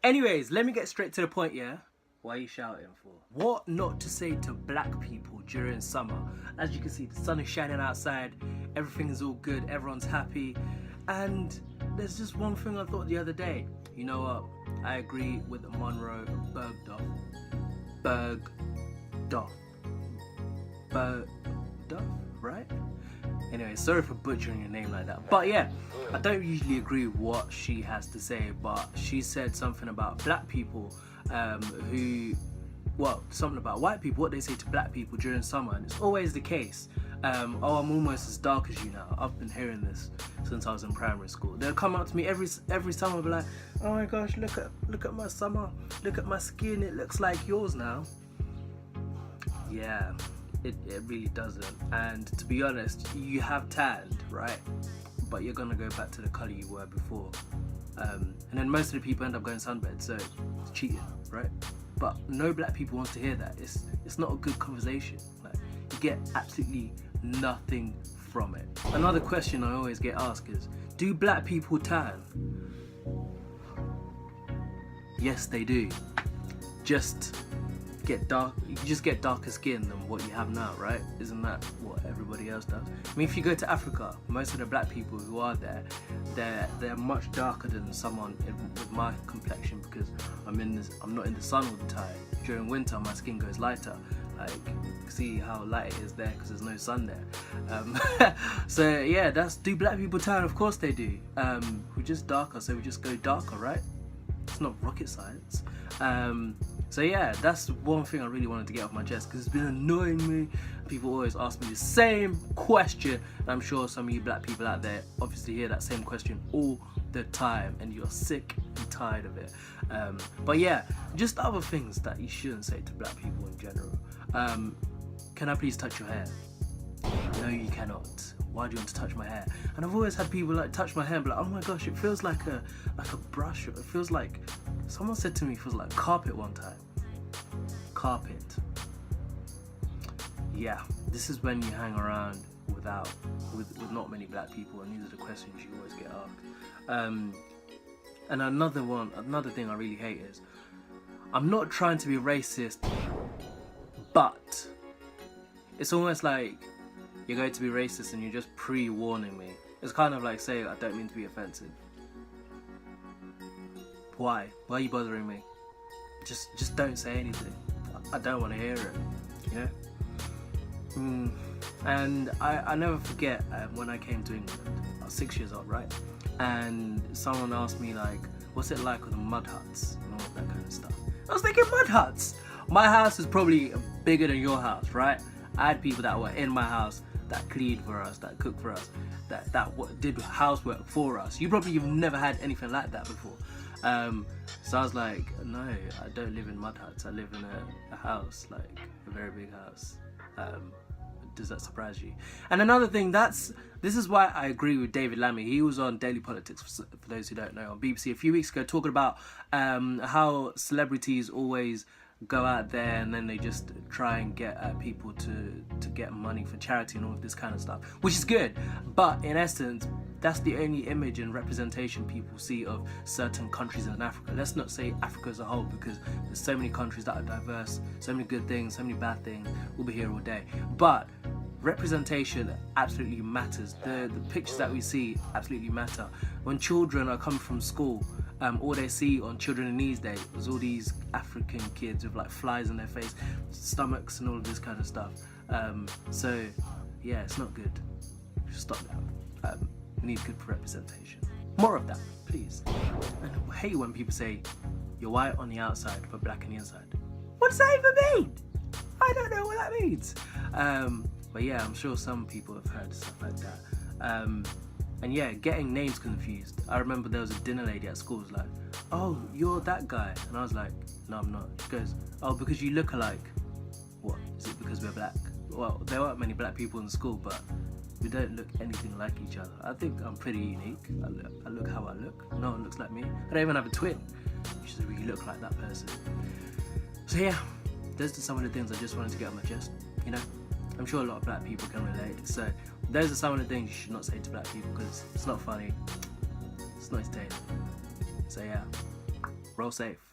Anyways, let me get straight to the point, yeah? What are you shouting for? What not to say to black people during summer? As you can see, the sun is shining outside, everything is all good, everyone's happy, and there's just one thing I thought the other day. You know what? I agree with Monroe Bergdorf. Bergdorf, right? Anyway, sorry for butchering your name like that. But yeah, I don't usually agree with what she has to say, but she said something about black people something about white people, what they say to black people during summer, and it's always the case. I'm almost as dark as you now. I've been hearing this since I was in primary school. They'll come up to me every summer and be like, oh my gosh, look at my summer, look at my skin, it looks like yours now. Yeah, it really doesn't. And to be honest, you have tanned, right? But you're gonna go back to the colour you were before. And then most of the people end up going sunbed, so it's cheating, right? But no black people wants to hear that. It's not a good conversation. Like, you get absolutely nothing from it. Another question I always get asked is, do black people tan? Yes, they do. You just get darker skin than what you have now, right? Isn't that what everybody else does? I mean, if you go to Africa, most of the black people who are there, they're much darker than someone with my complexion, because I'm not in the sun all the time. During winter, my skin goes lighter. Like, see how light it is there because there's no sun there. So yeah, do black people tan? Of course they do. We're just darker, so we just go darker, right? It's not rocket science. So yeah, that's one thing I really wanted to get off my chest, because it's been annoying me. People always ask me the same question, and I'm sure some of you black people out there obviously hear that same question all the time, and you're sick and tired of it. But yeah, just other things that you shouldn't say to black people in general. Can I please touch your hair? No, you cannot. Why do you want to touch my hair? And I've always had people like touch my hair and be like, oh my gosh, it feels like a brush. It feels like, someone said to me, it feels like carpet one time. Carpet. Yeah, this is when you hang around with not many black people, and these are the questions you always get asked. And another thing I really hate is, I'm not trying to be racist, but it's almost like you're going to be racist and you're just pre-warning me. It's kind of like saying, I don't mean to be offensive. Why? Why are you bothering me? Just don't say anything. I don't want to hear it, you know? And I never forget when I came to England. I was 6 years old, right? And someone asked me like, what's it like with the mud huts and all that kind of stuff. I was thinking, mud huts? My house is probably bigger than your house, right? I had people that were in my house that cleaned for us, that cooked for us, that did housework for us. You probably have never had anything like that before. So I was like, no, I don't live in mud huts. I live in a house, like a very big house. Does that surprise you? And another thing, this is why I agree with David Lammy. He was on Daily Politics, for those who don't know, on BBC a few weeks ago, talking about how celebrities always go out there and then they just try and get people to get money for charity and all of this kind of stuff, which is good, but in essence that's the only image and representation people see of certain countries in Africa. Let's not say Africa as a whole, because there's so many countries that are diverse, so many good things, so many bad things. We'll be here all day, but representation absolutely matters. The pictures that we see absolutely matter. When children are coming from school, all they see on Children in These Days is all these African kids with like flies in their face, stomachs and all of this kind of stuff. So yeah, it's not good. Stop that. We need good representation. More of that, please. And I hate when people say you're white on the outside but black on the inside. What does that even mean? I don't know what that means. But yeah, I'm sure some people have heard stuff like that. And yeah, getting names confused. I remember there was a dinner lady at school who was like, oh, you're that guy. And I was like, no, I'm not. She goes, oh, because you look alike. What? Is it because we're black? Well, there weren't many black people in school, but we don't look anything like each other. I think I'm pretty unique. I look how I look. No one looks like me. I don't even have a twin. She said, well, you look like that person. So yeah, those are some of the things I just wanted to get on my chest, you know? I'm sure a lot of black people can relate. So those are some of the things you should not say to black people, because it's not funny, it's not entertaining. So yeah. Roll safe.